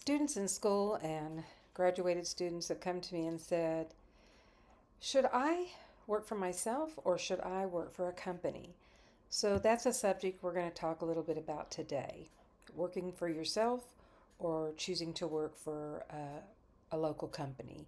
Students in school and graduated students have come to me and said, should I work for myself or should I work for a company? So that's a subject we're going to talk a little bit about today. Working for yourself or choosing to work for a local company.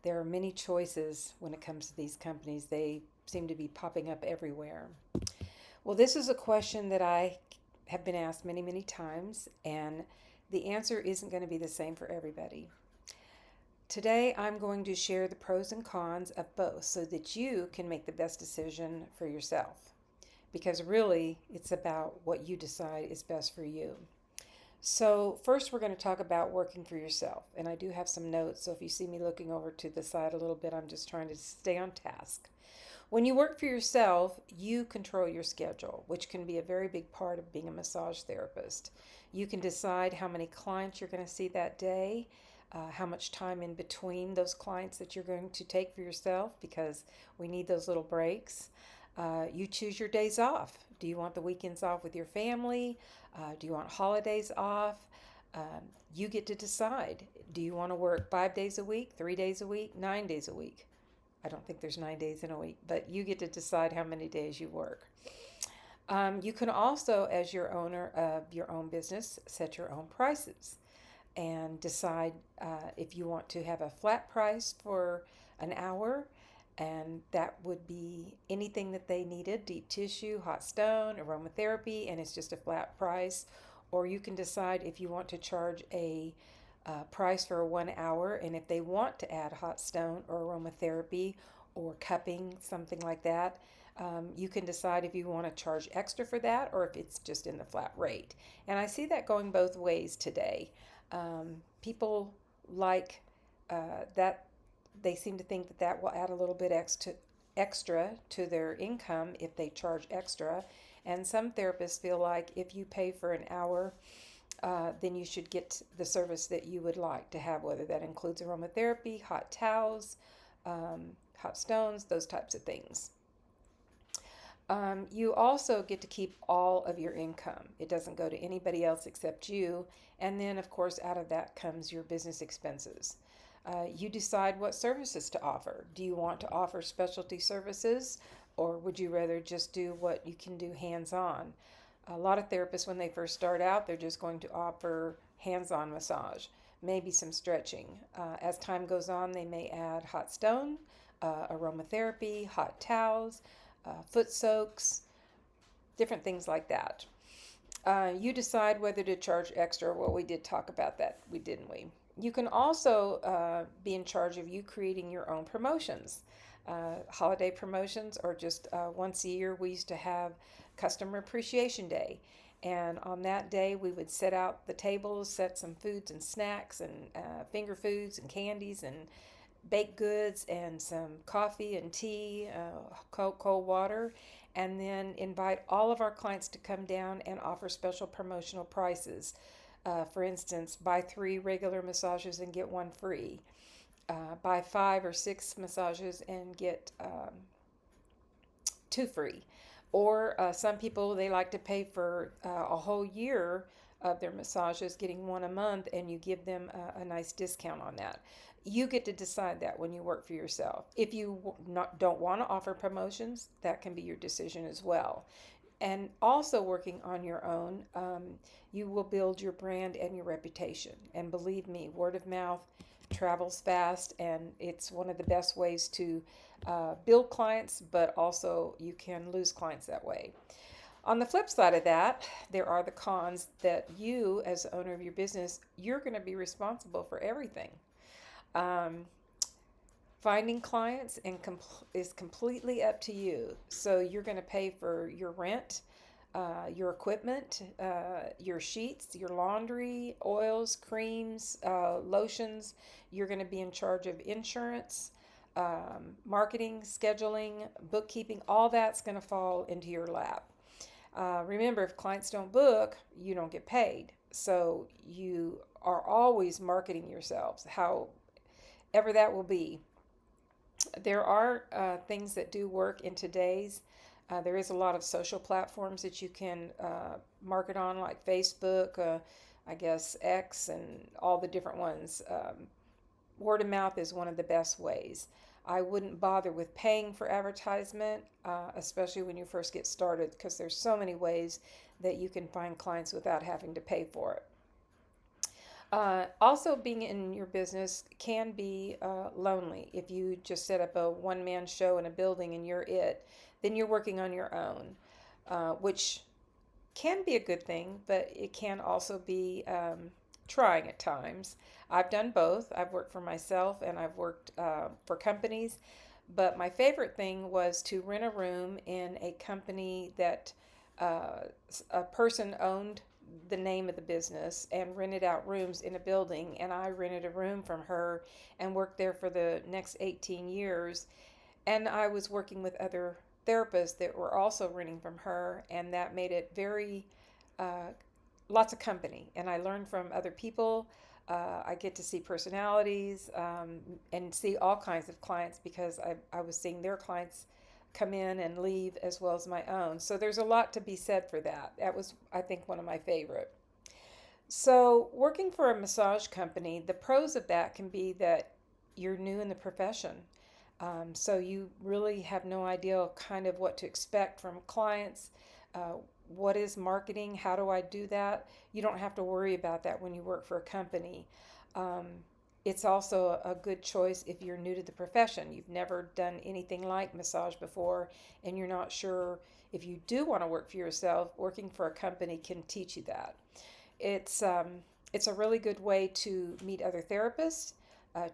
There are many choices when it comes to these companies. They seem to be popping up everywhere. Well, this is a question that I have been asked many, many times, and the answer isn't going to be the same for everybody. Today, I'm going to share the pros and cons of both so that you can make the best decision for yourself. Because really, it's about what you decide is best for you. So, first, we're going to talk about working for yourself. And I do have some notes, so if you see me looking over to the side a little bit, I'm just trying to stay on task. When you work for yourself, you control your schedule, which can be a very big part of being a massage therapist. You can decide how many clients you're going to see that day, how much time in between those clients that you're going to take for yourself, because we need those little breaks. You choose your days off. Do you want the weekends off with your family? Do you want holidays off? You get to decide. Do you want to work 5 days a week, 3 days a week, 9 days a week? I don't think there's 9 days in a week, but you get to decide how many days you work. You can also, as your owner of your own business, set your own prices and decide if you want to have a flat price for an hour, and that would be anything that they needed: deep tissue, hot stone, aromatherapy, and it's just a flat price. Or you can decide if you want to charge a price for 1 hour, and if they want to add hot stone or aromatherapy or cupping, something like that, you can decide if you want to charge extra for that or if it's just in the flat rate. And I see that going both ways today. People like that, they seem to think that that will add a little bit extra to their income if they charge extra. And some therapists feel like if you pay for an hour, then you should get the service that you would like to have, whether that includes aromatherapy, hot towels, hot stones, those types of things. You also get to keep all of your income. It doesn't go to anybody else except you. And then, of course, out of that comes your business expenses. You decide what services to offer. Do you want to offer specialty services, or would you rather just do what you can do hands-on? A lot of therapists, when they first start out, they're just going to offer hands-on massage, maybe some stretching. As time goes on, they may add hot stone, aromatherapy, hot towels, foot soaks, different things like that. You decide whether to charge extra. Well, we did talk about that, didn't we? You can also be in charge of you creating your own promotions. Holiday promotions, or just once a year, we used to have Customer Appreciation Day. And on that day, we would set out the tables, set some foods and snacks and finger foods and candies and baked goods and some coffee and tea, cold water, and then invite all of our clients to come down and offer special promotional prices. For instance, buy 3 regular massages and get 1 free. Buy 5 or 6 massages and get 2 free. Or some people, they like to pay for a whole year of their massages, getting 1 a month, and you give them a nice discount on that. You get to decide that when you work for yourself. If you don't want to offer promotions, that can be your decision as well. And also, working on your own, you will build your brand and your reputation. And believe me, word of mouth travels fast, and it's one of the best ways to build clients, but also you can lose clients that way. On the flip side of that, there are the cons that you, as the owner of your business, you're going to be responsible for everything. Um, Finding clients is completely up to you. So you're going to pay for your rent, your equipment, your sheets, your laundry, oils, creams, lotions. You're going to be in charge of insurance, marketing, scheduling, bookkeeping. All that's going to fall into your lap. Remember, if clients don't book, you don't get paid. So you are always marketing yourselves, however that will be. There are things that do work in today's. There is a lot of social platforms that you can market on, like Facebook. I guess X and all the different ones. Word of mouth is one of the best ways. I wouldn't bother with paying for advertisement, especially when you first get started, because there's so many ways that you can find clients without having to pay for it. Also, being in your business can be lonely. If you just set up a one man show in a building and you're it, then you're working on your own, which can be a good thing, but it can also be trying at times. I've done both. I've worked for myself and I've worked for companies. But my favorite thing was to rent a room in a company that uh, a person owned the name of the business and rented out rooms in a building. And I rented a room from her and worked there for the next 18 years. And I was working with other therapists that were also renting from her, and that made it very uh, lots of company. And I learned from other people. I get to see personalities and see all kinds of clients because I was seeing their clients come in and leave as well as my own. So there's a lot to be said for that. That was, I think, one of my favorite. So, working for a massage company, the pros of that can be that you're new in the profession. So, you really have no idea kind of what to expect from clients. Uh, what is marketing? How do I do that? You don't have to worry about that when you work for a company. Um, it's also a good choice if you're new to the profession. You've never done anything like massage before, and you're not sure if you do want to work for yourself. Working for a company can teach you that. It's it's a really good way to meet other therapists,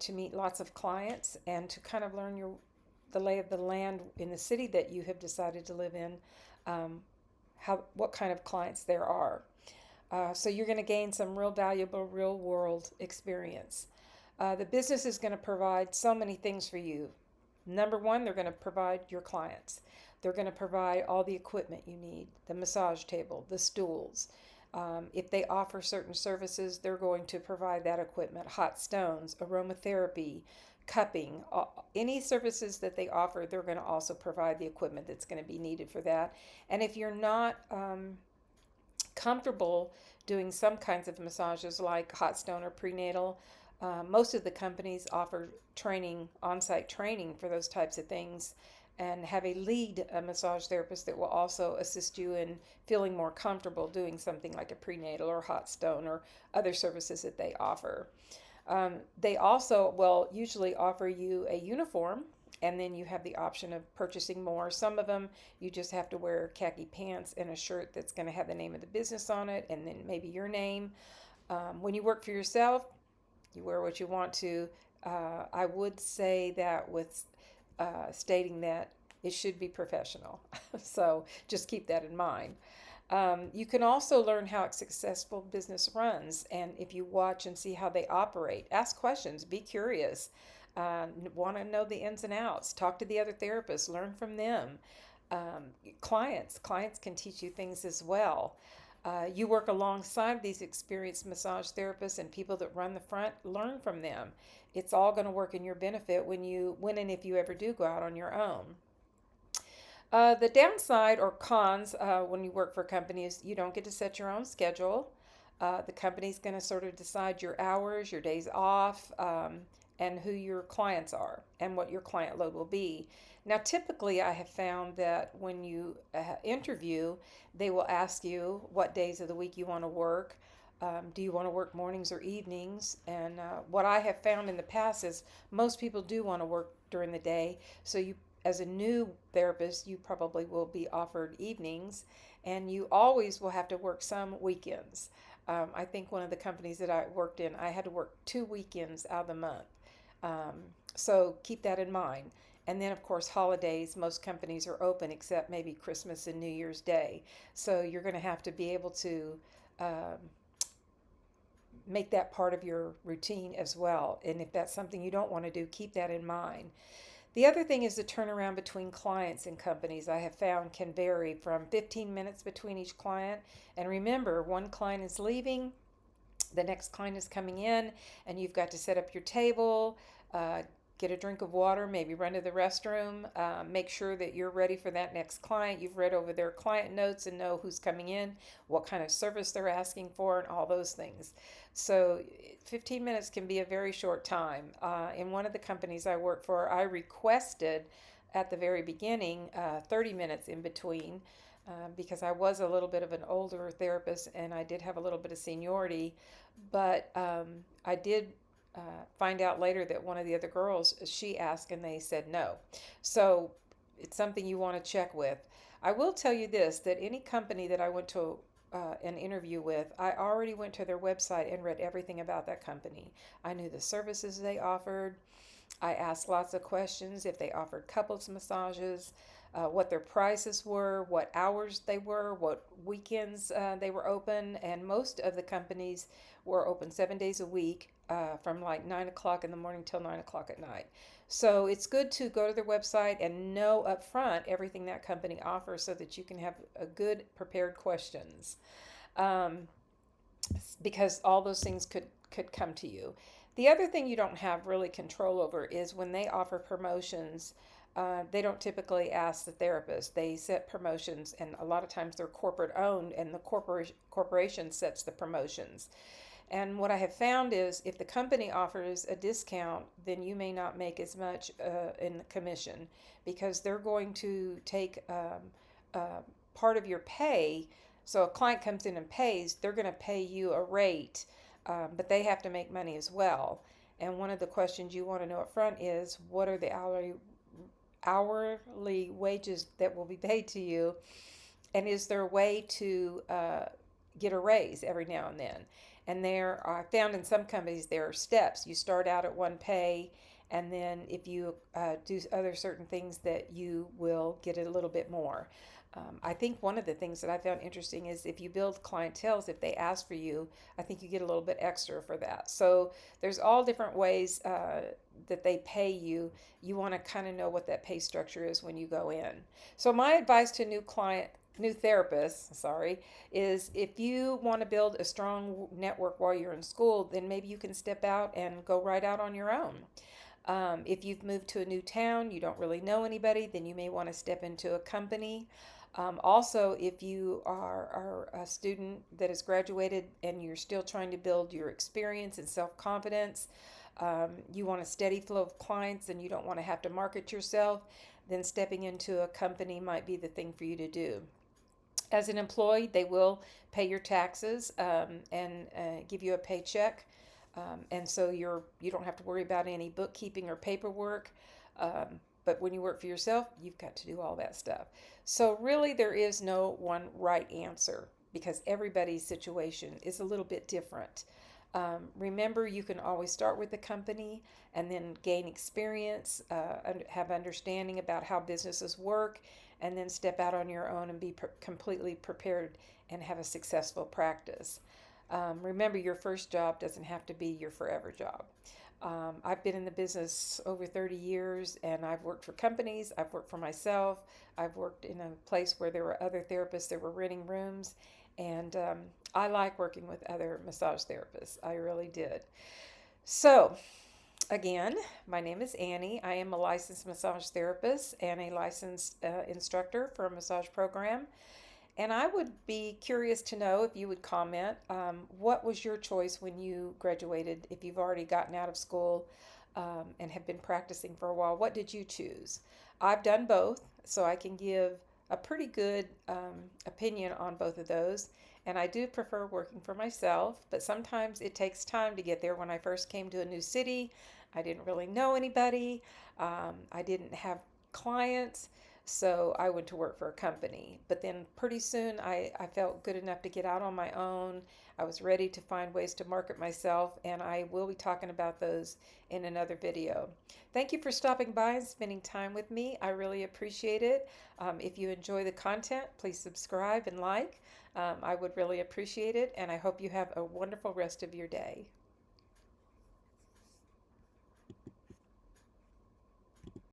to meet lots of clients, and to kind of learn the lay of the land in the city that you have decided to live in, how what kind of clients there are. So you're going to gain some real valuable real world experience. The business is going to provide so many things for you. Number one, they're going to provide your clients. They're going to provide all the equipment you need, the massage table, the stools. If they offer certain services, they're going to provide that equipment, hot stones, aromatherapy, cupping, any services that they offer, they're going to also provide the equipment that's going to be needed for that. And if you're not comfortable doing some kinds of massages like hot stone or prenatal, most of the companies offer training, on site training for those types of things, and have a lead a massage therapist that will also assist you in feeling more comfortable doing something like a prenatal or hot stone or other services that they offer. They also will usually offer you a uniform, and then you have the option of purchasing more. Some of them you just have to wear khaki pants and a shirt that's going to have the name of the business on it and then maybe your name. When you work for yourself, you wear what you want to. I would say that with stating that it should be professional. So just keep that in mind. You can also learn how a successful business runs, and if you watch and see how they operate, ask questions, be curious, want to know the ins and outs, talk to the other therapists, learn from them. Clients can teach you things as well. You work alongside these experienced massage therapists and people that run the front, learn from them. It's all going to work in your benefit when and if you ever do go out on your own. The downside or cons when you work for a company is you don't get to set your own schedule. The company's going to sort of decide your hours, your days off, and who your clients are and what your client load will be. Now, typically, I have found that when you interview, they will ask you what days of the week you want to work. Do you want to work mornings or evenings? And what I have found in the past is most people do want to work during the day. So you, as a new therapist, you probably will be offered evenings, and you always will have to work some weekends. I think one of the companies that I worked in, I had to work 2 weekends out of the month. Um, so keep that in mind. And then, of course, holidays, most companies are open except maybe Christmas and New Year's Day. So you're going to have to be able to um, make that part of your routine as well. And if that's something you don't want to do, keep that in mind. The other thing is the turnaround between clients and companies, I have found, can vary from 15 minutes between each client. And remember, one client is leaving, the next client is coming in, and you've got to set up your table, get a drink of water, maybe run to the restroom, make sure that you're ready for that next client. You've read over their client notes and know who's coming in, what kind of service they're asking for, and all those things. So 15 minutes can be a very short time. In one of the companies I work for, I requested at the very beginning 30 minutes in between because I was a little bit of an older therapist and I did have a little bit of seniority, but I did find out later that one of the other girls, she asked and they said no. So it's something you want to check with. I will tell you this, that any company that I went to an interview with, I already went to their website and read everything about that company. I knew the services they offered. I asked lots of questions if they offered couples massages, what their prices were, what hours they were, what weekends they were open, and most of the companies were open 7 days a week from like 9 o'clock in the morning till 9 o'clock at night. So it's good to go to their website and know up front everything that company offers so that you can have a good prepared questions. Um, because all those things could come to you. The other thing you don't have really control over is when they offer promotions. They don't typically ask the therapist. They set promotions, and a lot of times they're corporate owned, and the corporation sets the promotions. And what I have found is if the company offers a discount, then you may not make as much in the commission because they're going to take uh, part of your pay. So a client comes in and pays, they're going to pay you a rate, but they have to make money as well. And one of the questions you want to know up front is what are the hourly wages that will be paid to you, and is there a way to get a raise every now and then? And there, I found in some companies there are steps. You start out at one pay, and then if you do other certain things, that you will get a little bit more. I think one of the things that I found interesting is if you build clientels, if they ask for you, I think you get a little bit extra for that. So there's all different ways that they pay you. You want to kind of know what that pay structure is when you go in. So my advice to new therapists, sorry, is if you want to build a strong network while you're in school, then maybe you can step out and go right out on your own. If you've moved to a new town, you don't really know anybody, then you may want to step into a company. Also, if you are a student that has graduated and you're still trying to build your experience and self confidence, you want a steady flow of clients and you don't want to have to market yourself, then stepping into a company might be the thing for you to do. As an employee, they will pay your taxes and give you a paycheck, and so you don't have to worry about any bookkeeping or paperwork. But when you work for yourself, you've got to do all that stuff. So really, there is no one right answer because everybody's situation is a little bit different. Remember, you can always start with the company and then gain experience, have understanding about how businesses work, and then step out on your own and be completely prepared and have a successful practice. Remember, your first job doesn't have to be your forever job. I've been in the business over 30 years and I've worked for companies, I've worked for myself, I've worked in a place where there were other therapists that were renting rooms, and I like working with other massage therapists. I really did. So, again, my name is Annie. I am a licensed massage therapist and a licensed instructor for a massage program. And I would be curious to know if you would comment, what was your choice when you graduated? If you've already gotten out of school and have been practicing for a while, what did you choose? I've done both, so I can give a pretty good opinion on both of those. And I do prefer working for myself, but sometimes it takes time to get there. When I first came to a new city, I didn't really know anybody. I didn't have clients. So I went to work for a company. But then pretty soon I felt good enough to get out on my own. I was ready to find ways to market myself, and I will be talking about those in another video. Thank you for stopping by and spending time with me. I really appreciate it. If you enjoy the content, please subscribe and like. I would really appreciate it, and I hope you have a wonderful rest of your day.